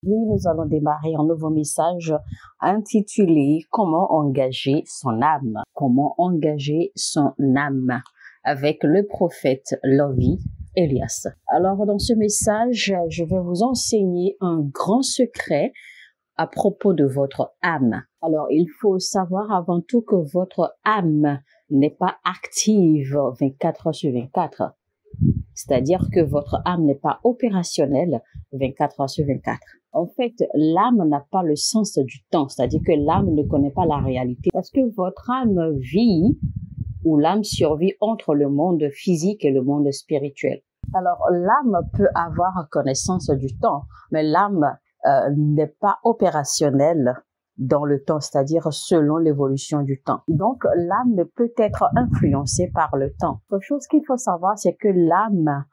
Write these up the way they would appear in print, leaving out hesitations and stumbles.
Aujourd'hui, nous allons démarrer un nouveau message intitulé « Comment engager son âme ?» Comment engager son âme avec le prophète Lovie Elias. Alors, dans ce message, je vais vous enseigner un grand secret à propos de votre âme. Alors, il faut savoir avant tout que votre âme n'est pas active 24 heures sur 24. C'est-à-dire que votre âme n'est pas opérationnelle 24 heures sur 24. En fait, l'âme n'a pas le sens du temps, c'est-à-dire que l'âme ne connaît pas la réalité. Parce que votre âme vit ou l'âme survit entre le monde physique et le monde spirituel. Alors, l'âme peut avoir connaissance du temps, mais l'âme n'est pas opérationnelle dans le temps, c'est-à-dire selon l'évolution du temps. Donc, l'âme ne peut être influencée par le temps. Autre chose qu'il faut savoir, c'est que l'âme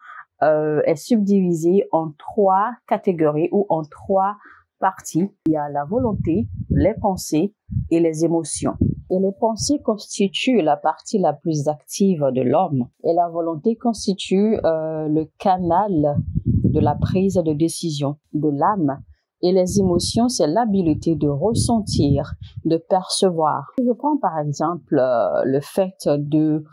est subdivisée en 3 catégories ou en 3 parties. Il y a la volonté, les pensées et les émotions. Et les pensées constituent la partie la plus active de l'homme. Et la volonté constitue le canal de la prise de décision de l'âme. Et les émotions, c'est l'habilité de ressentir, de percevoir. Je prends par exemple le fait de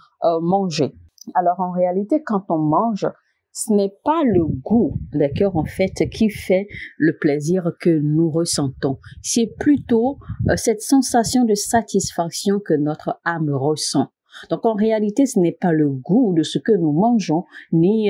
manger. Alors en réalité, quand on mange, ce n'est pas le goût, d'accord, en fait, qui fait le plaisir que nous ressentons. C'est plutôt cette sensation de satisfaction que notre âme ressent. Donc en réalité, ce n'est pas le goût de ce que nous mangeons, ni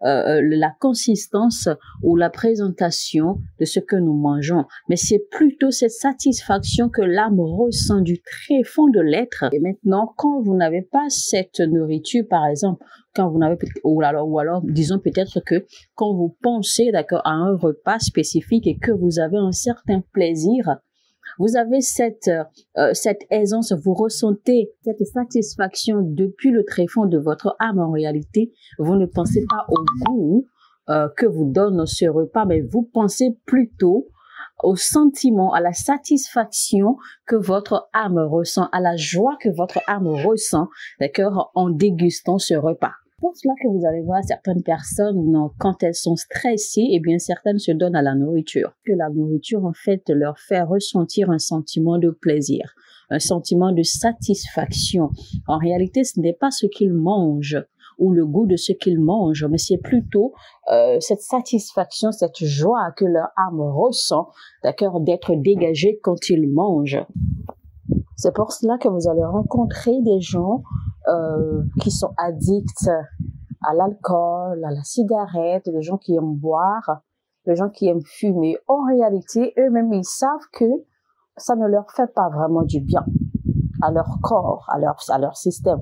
la consistance ou la présentation de ce que nous mangeons, mais c'est plutôt cette satisfaction que l'âme ressent du très fond de l'être. Et maintenant, quand vous n'avez pas cette nourriture, par exemple, quand vous n'avez ou alors disons peut-être que quand vous pensez d'accord à un repas spécifique et que vous avez un certain plaisir, vous avez cette aisance, vous ressentez cette satisfaction depuis le tréfonds de votre âme. En réalité, vous ne pensez pas au goût que vous donne ce repas, mais vous pensez plutôt au sentiment, à la satisfaction que votre âme ressent, à la joie que votre âme ressent, d'accord, en dégustant ce repas. C'est pour cela que vous allez voir certaines personnes, quand elles sont stressées, eh bien certaines se donnent à la nourriture. Que la nourriture, en fait, leur fait ressentir un sentiment de plaisir, un sentiment de satisfaction. En réalité, ce n'est pas ce qu'ils mangent ou le goût de ce qu'ils mangent, mais c'est plutôt cette satisfaction, cette joie que leur âme ressent, d'accord, d'être dégagée quand ils mangent. C'est pour cela que vous allez rencontrer des gens qui sont addicts à l'alcool, à la cigarette, des gens qui aiment boire, des gens qui aiment fumer. En réalité, eux-mêmes, ils savent que ça ne leur fait pas vraiment du bien à leur corps, à leur système.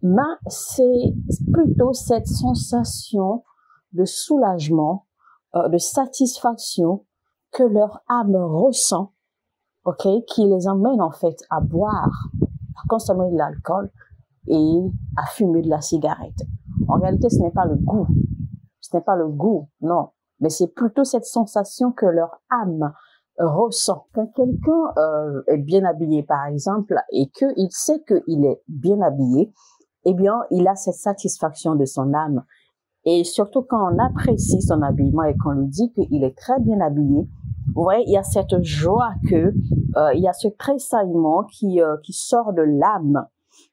Mais c'est plutôt cette sensation de soulagement, de satisfaction que leur âme ressent, ok, qui les emmène en fait à boire, à consommer de l'alcool et à fumer de la cigarette. En réalité, ce n'est pas le goût. Ce n'est pas le goût, non. Mais c'est plutôt cette sensation que leur âme ressent. Quand quelqu'un est bien habillé, par exemple, et qu'il sait qu'il est bien habillé, eh bien, il a cette satisfaction de son âme. Et surtout quand on apprécie son habillement et qu'on lui dit qu'il est très bien habillé, vous voyez, il y a cette joie que, il y a ce tressaillement qui sort de l'âme.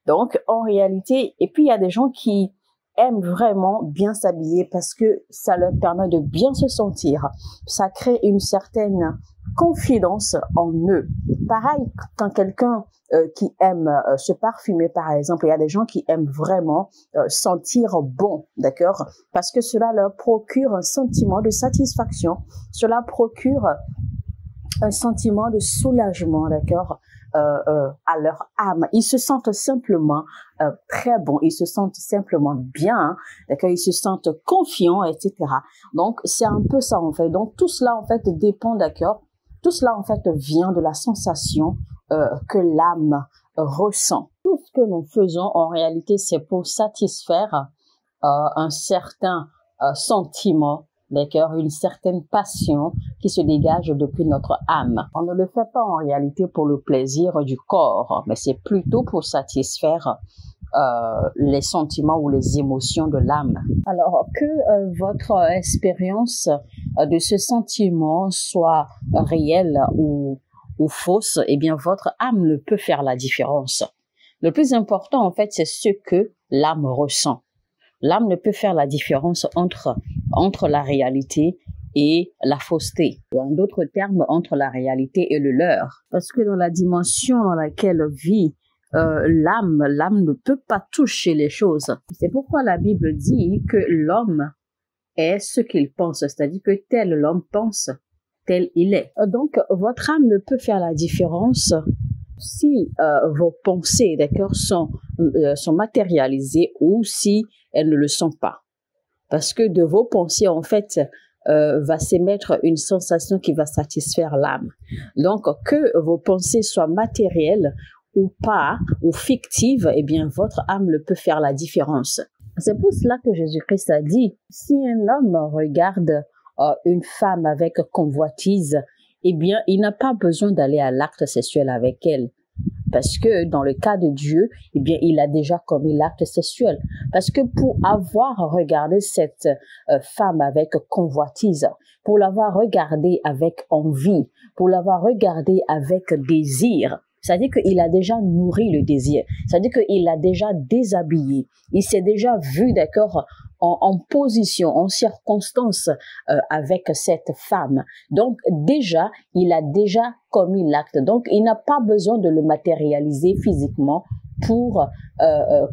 Donc, en réalité, et puis il y a des gens qui aiment vraiment bien s'habiller parce que ça leur permet de bien se sentir. Ça crée une certaine confidence en eux. Pareil, quand quelqu'un qui aime se parfumer, par exemple, il y a des gens qui aiment vraiment sentir bon, d'accord? Parce que cela leur procure un sentiment de satisfaction, cela procure un sentiment de soulagement, d'accord, à leur âme. Ils se sentent simplement très bons, ils se sentent simplement bien, d'accord, ils se sentent confiants, etc. Donc, c'est un peu ça, en fait. Donc, tout cela, en fait, dépend, d'accord, tout cela, en fait, vient de la sensation que l'âme ressent. Tout ce que nous faisons, en réalité, c'est pour satisfaire un certain sentiment, d'accord, une certaine passion qui se dégage depuis notre âme. On ne le fait pas en réalité pour le plaisir du corps, mais c'est plutôt pour satisfaire les sentiments ou les émotions de l'âme. Alors que votre expérience de ce sentiment soit réelle ou fausse, eh bien votre âme ne peut faire la différence. Le plus important en fait, c'est ce que l'âme ressent. L'âme ne peut faire la différence entre la réalité et la fausseté, ou en d'autres termes, entre la réalité et le leurre. Parce que dans la dimension dans laquelle vit l'âme ne peut pas toucher les choses. C'est pourquoi la Bible dit que l'homme est ce qu'il pense, c'est-à-dire que tel l'homme pense, tel il est. Donc, votre âme ne peut faire la différence si vos pensées, d'accord, sont matérialisées ou si elles ne le sont pas. Parce que de vos pensées, en fait, va s'émettre une sensation qui va satisfaire l'âme. Donc, que vos pensées soient matérielles ou pas, ou fictives, eh bien, votre âme ne peut faire la différence. C'est pour cela que Jésus-Christ a dit, si un homme regarde une femme avec convoitise, eh bien, il n'a pas besoin d'aller à l'acte sexuel avec elle. Parce que dans le cas de Dieu, eh bien, il a déjà commis l'acte sexuel. Parce que pour avoir regardé cette femme avec convoitise, pour l'avoir regardée avec envie, pour l'avoir regardée avec désir, c'est-à-dire qu'il a déjà nourri le désir, c'est-à-dire qu'il a déjà déshabillé, il s'est déjà vu, d'accord, en position, en circonstance avec cette femme. Donc déjà, il a déjà commis l'acte. Donc il n'a pas besoin de le matérialiser physiquement pour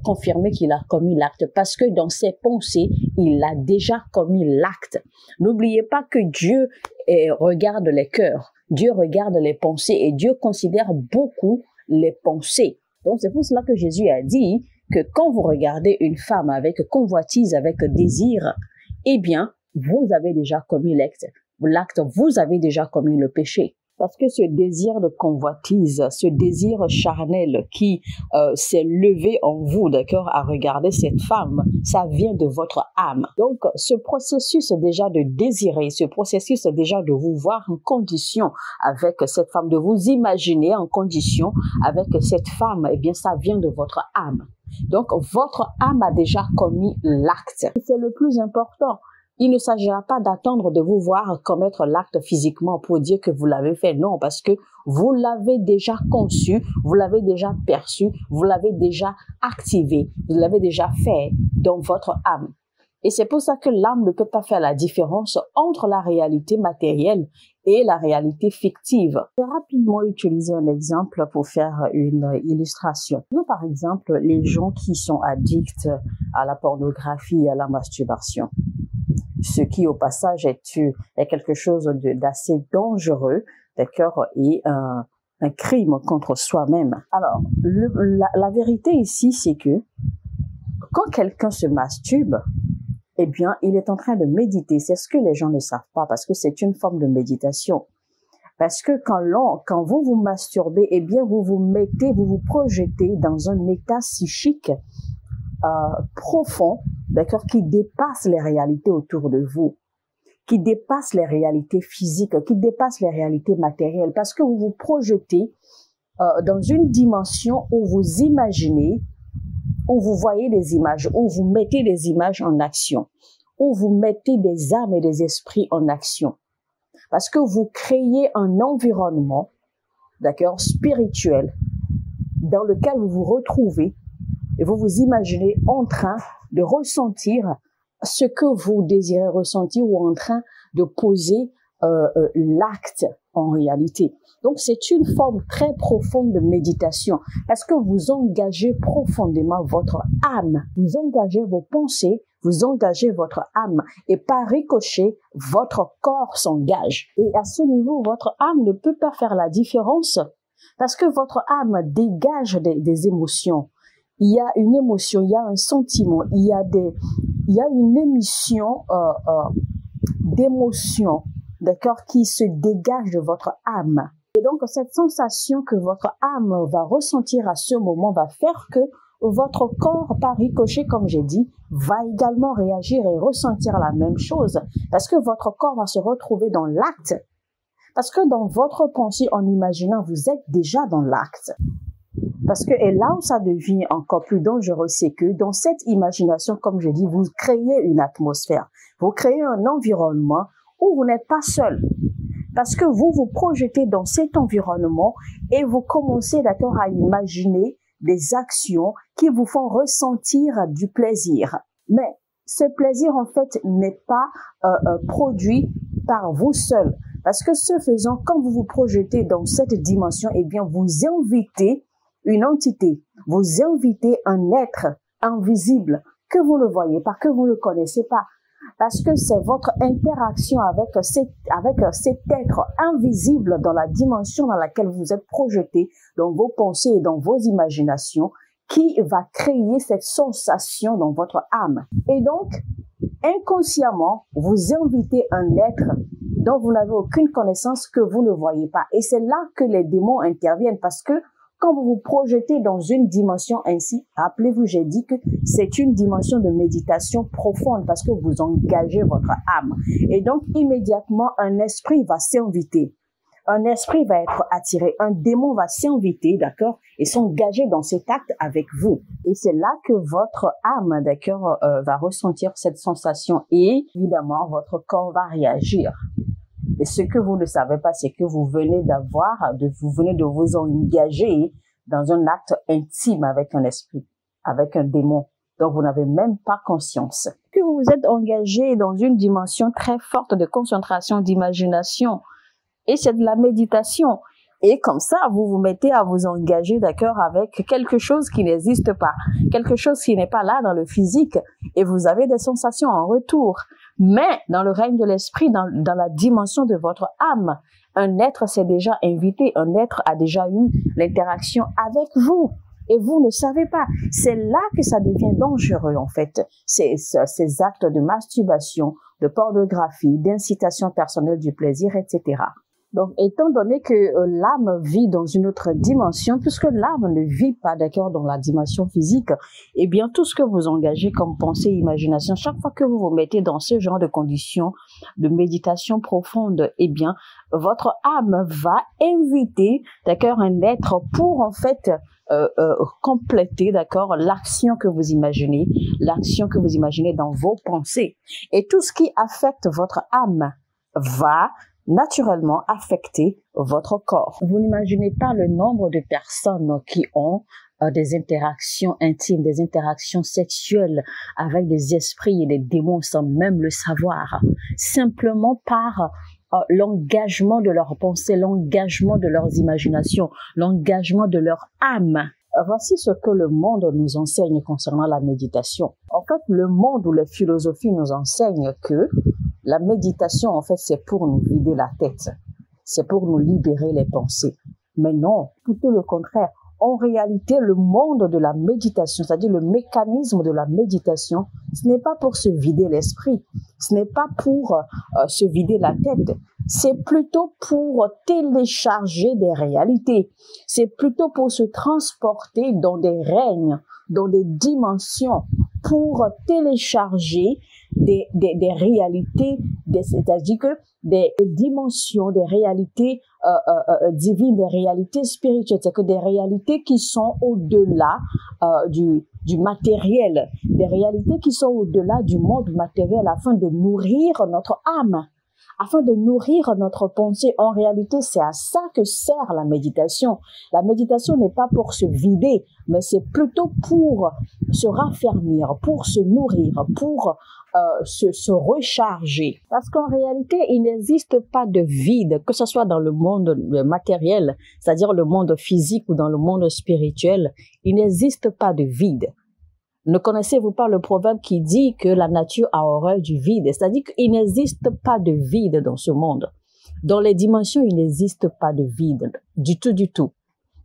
confirmer qu'il a commis l'acte, parce que dans ses pensées, il a déjà commis l'acte. N'oubliez pas que Dieu regarde les cœurs, Dieu regarde les pensées et Dieu considère beaucoup les pensées. Donc c'est pour cela que Jésus a dit que quand vous regardez une femme avec convoitise, avec désir, eh bien, vous avez déjà commis l'acte, vous avez déjà commis le péché. Parce que ce désir de convoitise, ce désir charnel qui s'est levé en vous, d'accord, à regarder cette femme, ça vient de votre âme. Donc, ce processus déjà de désirer, ce processus déjà de vous voir en condition avec cette femme, de vous imaginer en condition avec cette femme, eh bien, ça vient de votre âme. Donc, votre âme a déjà commis l'acte. C'est le plus important. Il ne s'agira pas d'attendre de vous voir commettre l'acte physiquement pour dire que vous l'avez fait. Non, parce que vous l'avez déjà conçu, vous l'avez déjà perçu, vous l'avez déjà activé, vous l'avez déjà fait dans votre âme. Et c'est pour ça que l'âme ne peut pas faire la différence entre la réalité matérielle et la réalité fictive. Je vais rapidement utiliser un exemple pour faire une illustration. Par exemple, les gens qui sont addicts à la pornographie et à la masturbation. Ce qui, au passage, est quelque chose d'assez dangereux, d'accord, et un crime contre soi-même. Alors, la vérité ici, c'est que quand quelqu'un se masturbe, eh bien, il est en train de méditer. C'est ce que les gens ne savent pas, parce que c'est une forme de méditation. Parce que quand vous vous masturbez, eh bien, vous vous projetez dans un état psychique profond, d'accord, qui dépasse les réalités autour de vous, qui dépasse les réalités physiques, qui dépasse les réalités matérielles, parce que vous vous projetez dans une dimension où vous imaginez, où vous voyez des images, où vous mettez des images en action, où vous mettez des âmes et des esprits en action, parce que vous créez un environnement, d'accord, spirituel, dans lequel vous vous retrouvez. Et vous vous imaginez en train de ressentir ce que vous désirez ressentir ou en train de poser l'acte en réalité. Donc, c'est une forme très profonde de méditation parce que vous engagez profondément votre âme. Vous engagez vos pensées, vous engagez votre âme et par ricochet, votre corps s'engage. Et à ce niveau, votre âme ne peut pas faire la différence parce que votre âme dégage des émotions. Il y a une émotion, il y a un sentiment, il y a une émission d'émotion, d'accord, qui se dégage de votre âme. Et donc, cette sensation que votre âme va ressentir à ce moment va faire que votre corps, par ricochet, comme j'ai dit, va également réagir et ressentir la même chose. Parce que votre corps va se retrouver dans l'acte. Parce que dans votre pensée, en imaginant, vous êtes déjà dans l'acte. Parce que, et là où ça devient encore plus dangereux, c'est que dans cette imagination, comme je dis, vous créez une atmosphère, vous créez un environnement où vous n'êtes pas seul. Parce que vous vous projetez dans cet environnement et vous commencez d'accord à imaginer des actions qui vous font ressentir du plaisir. Mais ce plaisir, en fait, n'est pas produit par vous seul. Parce que ce faisant, quand vous vous projetez dans cette dimension, eh bien, vous invitez une entité, vous invitez un être invisible que vous ne voyez pas, que vous ne connaissez pas. Parce que c'est votre interaction avec cet être invisible dans la dimension dans laquelle vous êtes projeté, dans vos pensées et dans vos imaginations, qui va créer cette sensation dans votre âme. Et donc, inconsciemment, vous invitez un être dont vous n'avez aucune connaissance, que vous ne voyez pas. Et c'est là que les démons interviennent, parce que quand vous vous projetez dans une dimension ainsi, rappelez-vous, j'ai dit que c'est une dimension de méditation profonde parce que vous engagez votre âme. Et donc, immédiatement, un esprit va s'inviter. Un esprit va être attiré. Un démon va s'inviter, d'accord, et s'engager dans cet acte avec vous. Et c'est là que votre âme, d'accord, va ressentir cette sensation. Et évidemment, votre corps va réagir. Et ce que vous ne savez pas, c'est que vous venez vous venez de vous engager dans un acte intime avec un esprit, avec un démon, dont vous n'avez même pas conscience. Que vous vous êtes engagé dans une dimension très forte de concentration, d'imagination. Et c'est de la méditation. Et comme ça, vous vous mettez à vous engager, d'accord, avec quelque chose qui n'existe pas, quelque chose qui n'est pas là dans le physique, et vous avez des sensations en retour. Mais dans le règne de l'esprit, dans la dimension de votre âme, un être s'est déjà invité, un être a déjà eu l'interaction avec vous. Et vous ne savez pas. C'est là que ça devient dangereux, en fait. Ces actes de masturbation, de pornographie, d'incitation personnelle du plaisir, etc. Donc, étant donné que l'âme vit dans une autre dimension, puisque l'âme ne vit pas, d'accord, dans la dimension physique, eh bien, tout ce que vous engagez comme pensée, imagination, chaque fois que vous vous mettez dans ce genre de conditions de méditation profonde, eh bien, votre âme va inviter, d'accord, un être pour, en fait, compléter, d'accord, l'action que vous imaginez dans vos pensées. Et tout ce qui affecte votre âme va naturellement affecter votre corps. Vous n'imaginez pas le nombre de personnes qui ont des interactions intimes, des interactions sexuelles avec des esprits et des démons sans même le savoir, simplement par l'engagement de leurs pensées, l'engagement de leurs imaginations, l'engagement de leur âme. Voici ce que le monde nous enseigne concernant la méditation. En fait, le monde ou les philosophies nous enseignent que la méditation, en fait, c'est pour nous vider la tête. C'est pour nous libérer les pensées. Mais non, plutôt le contraire. En réalité, le monde de la méditation, c'est-à-dire le mécanisme de la méditation, ce n'est pas pour se vider l'esprit. Ce n'est pas pour se vider la tête. C'est plutôt pour télécharger des réalités. C'est plutôt pour se transporter dans des règnes, dans des dimensions, pour télécharger des réalités, c'est-à-dire que des dimensions, des réalités divines, des réalités spirituelles, c'est-à-dire que des réalités qui sont au-delà du matériel, des réalités qui sont au-delà du monde matériel afin de nourrir notre âme, afin de nourrir notre pensée. En réalité, c'est à ça que sert la méditation. La méditation n'est pas pour se vider, mais c'est plutôt pour se raffermir, pour se nourrir, pour se recharger. Parce qu'en réalité, il n'existe pas de vide, que ce soit dans le monde matériel, c'est-à-dire le monde physique ou dans le monde spirituel, il n'existe pas de vide. Ne connaissez-vous pas le proverbe qui dit que la nature a horreur du vide? C'est-à-dire qu'il n'existe pas de vide dans ce monde. Dans les dimensions, il n'existe pas de vide du tout, du tout.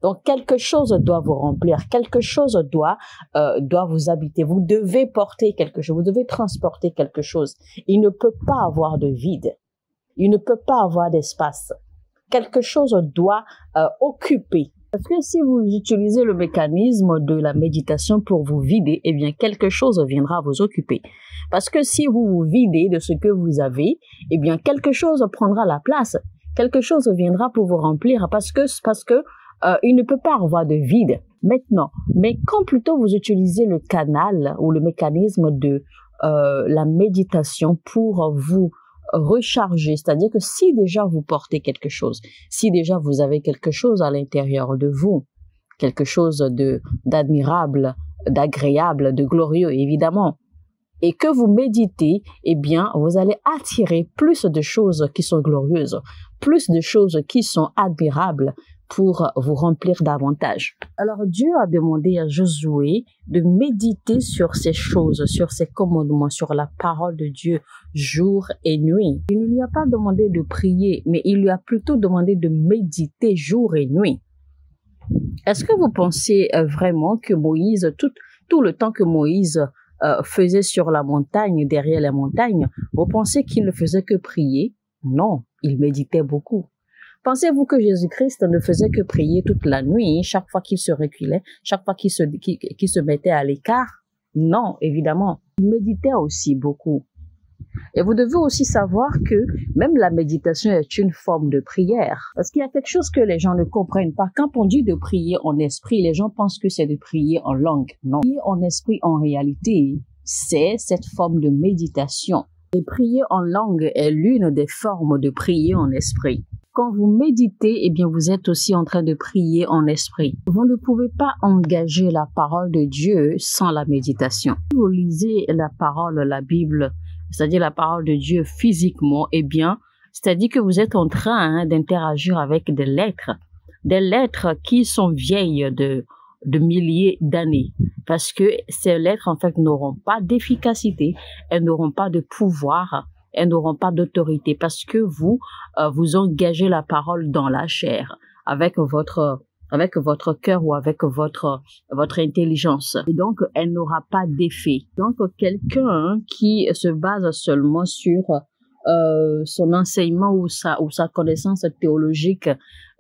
Donc, quelque chose doit vous remplir, quelque chose doit vous habiter. Vous devez porter quelque chose, vous devez transporter quelque chose. Il ne peut pas avoir de vide. Il ne peut pas avoir d'espace. Quelque chose doit occuper. Parce que si vous utilisez le mécanisme de la méditation pour vous vider, eh bien, quelque chose viendra vous occuper. Parce que si vous vous videz de ce que vous avez, eh bien, quelque chose prendra la place. Quelque chose viendra pour vous remplir parce que il ne peut pas avoir de vide maintenant. Mais quand plutôt vous utilisez le canal ou le mécanisme de la méditation pour vous recharger, c'est-à-dire que si déjà vous portez quelque chose, si déjà vous avez quelque chose à l'intérieur de vous, quelque chose d'admirable, d'agréable, de glorieux, évidemment, et que vous méditez, eh bien, vous allez attirer plus de choses qui sont glorieuses, plus de choses qui sont admirables pour vous remplir davantage. Alors, Dieu a demandé à Josué de méditer sur ces choses, sur ces commandements, sur la parole de Dieu, jour et nuit. Il ne lui a pas demandé de prier, mais il lui a plutôt demandé de méditer jour et nuit. Est-ce que vous pensez vraiment que Moïse, tout le temps que Moïse faisait sur la montagne, derrière la montagne, vous pensez qu'il ne faisait que prier? Non, il méditait beaucoup. Pensez-vous que Jésus-Christ ne faisait que prier toute la nuit, chaque fois qu'il se reculait, chaque fois qu'il se mettait à l'écart? Non, évidemment. Il méditait aussi beaucoup. Et vous devez aussi savoir que même la méditation est une forme de prière. Parce qu'il y a quelque chose que les gens ne comprennent pas. Quand on dit de prier en esprit, les gens pensent que c'est de prier en langue. Non. Prier en esprit, en réalité, c'est cette forme de méditation. Et prier en langue est l'une des formes de prier en esprit. Quand vous méditez, eh bien, vous êtes aussi en train de prier en esprit. Vous ne pouvez pas engager la parole de Dieu sans la méditation. Si vous lisez la parole, la Bible, c'est-à-dire la parole de Dieu physiquement, eh bien, c'est-à-dire que vous êtes en train d'interagir avec des lettres qui sont vieilles de milliers d'années, parce que ces lettres, en fait, n'auront pas d'efficacité, elles n'auront pas de pouvoir, elles n'auront pas d'autorité, parce que vous engagez la parole dans la chair, avec votre cœur ou avec votre intelligence. Et donc, elle n'aura pas d'effet. Donc, quelqu'un qui se base seulement sur son enseignement ou sa connaissance théologique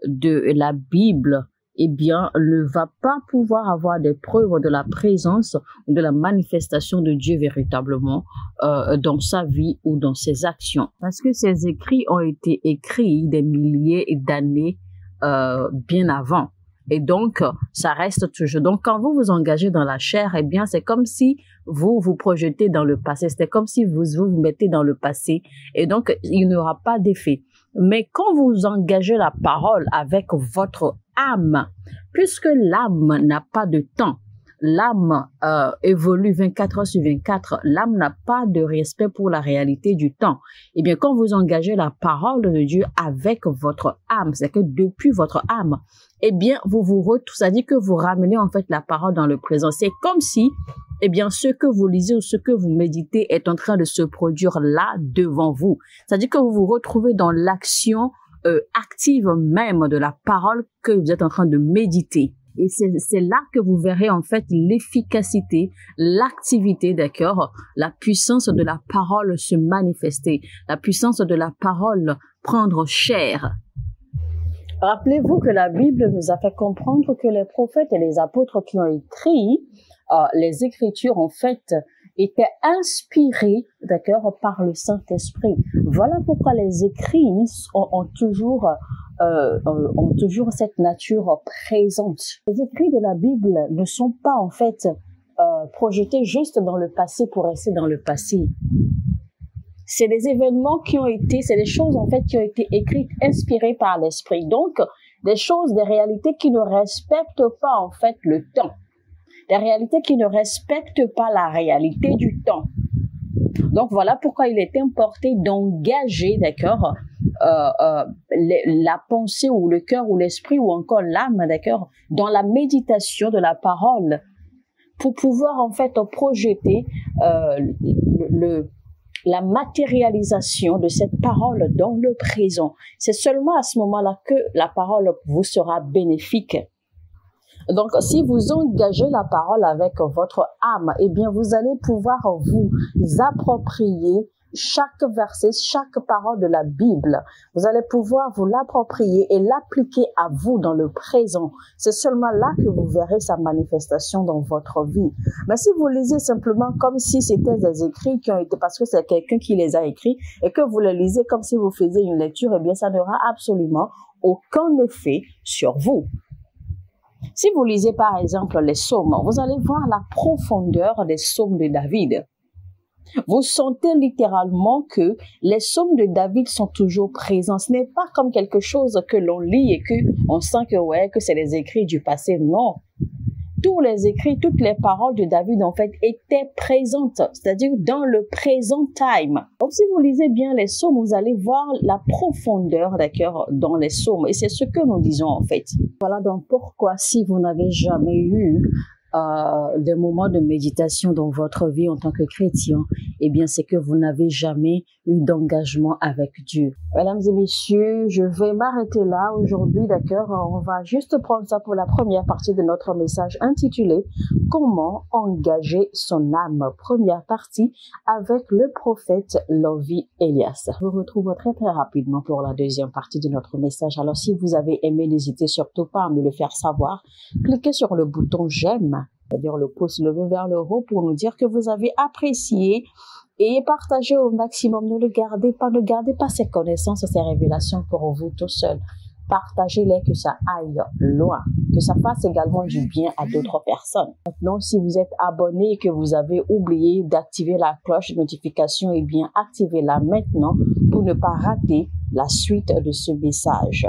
de la Bible, eh bien, ne va pas pouvoir avoir des preuves de la présence ou de la manifestation de Dieu véritablement dans sa vie ou dans ses actions. Parce que ces écrits ont été écrits des milliers d'années bien avant. Et donc, ça reste toujours. Donc, quand vous vous engagez dans la chair, eh bien, c'est comme si vous vous projetez dans le passé. C'est comme si vous mettez dans le passé. Et donc, il n'y aura pas d'effet. Mais quand vous engagez la parole avec votre âme, puisque l'âme n'a pas de temps, l'âme évolue 24 heures sur 24, l'âme n'a pas de respect pour la réalité du temps. Eh bien, quand vous engagez la parole de Dieu avec votre âme, c'est que depuis votre âme, eh bien, c'est-à-dire que vous ramenez en fait la parole dans le présent. C'est comme si, eh bien, ce que vous lisez ou ce que vous méditez est en train de se produire là devant vous. C'est-à-dire que vous vous retrouvez dans l'action active même de la parole que vous êtes en train de méditer. Et c'est là que vous verrez en fait l'efficacité, l'activité, d'accord, la puissance de la parole se manifester, la puissance de la parole prendre chair. Rappelez-vous que la Bible nous a fait comprendre que les prophètes et les apôtres qui ont écrit les Écritures, en fait, étaient inspirés, d'accord, par le Saint-Esprit. Voilà pourquoi les écrits ont toujours cette nature présente. Les écrits de la Bible ne sont pas, en fait, projetés juste dans le passé pour rester dans le passé. C'est des événements c'est des choses, en fait, qui ont été écrites, inspirées par l'Esprit. Donc, des choses, des réalités qui ne respectent pas, en fait, le temps. Des réalités qui ne respectent pas la réalité du temps. Donc, voilà pourquoi il est important d'engager, d'accord, la pensée ou le cœur ou l'esprit ou encore l'âme, d'accord, dans la méditation de la parole pour pouvoir, en fait, projeter la matérialisation de cette parole dans le présent. C'est seulement à ce moment-là que la parole vous sera bénéfique. Donc, si vous engagez la parole avec votre âme, eh bien, vous allez pouvoir vous approprier chaque verset, chaque parole de la Bible. Vous allez pouvoir vous l'approprier et l'appliquer à vous dans le présent. C'est seulement là que vous verrez sa manifestation dans votre vie. Mais si vous lisez simplement comme si c'était des écrits qui ont été, parce que c'est quelqu'un qui les a écrits, et que vous les lisez comme si vous faisiez une lecture, eh bien, ça n'aura absolument aucun effet sur vous. Si vous lisez par exemple les psaumes, vous allez voir la profondeur des psaumes de David. Vous sentez littéralement que les psaumes de David sont toujours présents. Ce n'est pas comme quelque chose que l'on lit et que on sent que c'est les écrits du passé. Non. Tous les écrits, toutes les paroles de David, en fait, étaient présentes, c'est-à-dire dans le présent time. Donc, si vous lisez bien les psaumes, vous allez voir la profondeur, d'accord, dans les psaumes. Et c'est ce que nous disons, en fait. Voilà donc pourquoi, si vous n'avez jamais eu des moments de méditation dans votre vie en tant que chrétien, eh bien, c'est que vous n'avez jamais eu d'engagement avec Dieu. Mesdames et messieurs, je vais m'arrêter là aujourd'hui, d'accord? On va juste prendre ça pour la première partie de notre message intitulé « Comment engager son âme ?» Première partie avec le prophète Lovie Elias. Je vous retrouve très rapidement pour la deuxième partie de notre message. Alors, si vous avez aimé, n'hésitez surtout pas à me le faire savoir. Cliquez sur le bouton « J'aime », c'est-à-dire le pouce levé vers le haut pour nous dire que vous avez apprécié et partagez au maximum. Ne gardez pas ces connaissances, ces révélations pour vous tout seul. Partagez-les, que ça aille loin, que ça fasse également du bien à d'autres personnes. Maintenant, si vous êtes abonné et que vous avez oublié d'activer la cloche de notification, eh bien, activez-la maintenant pour ne pas rater la suite de ce message.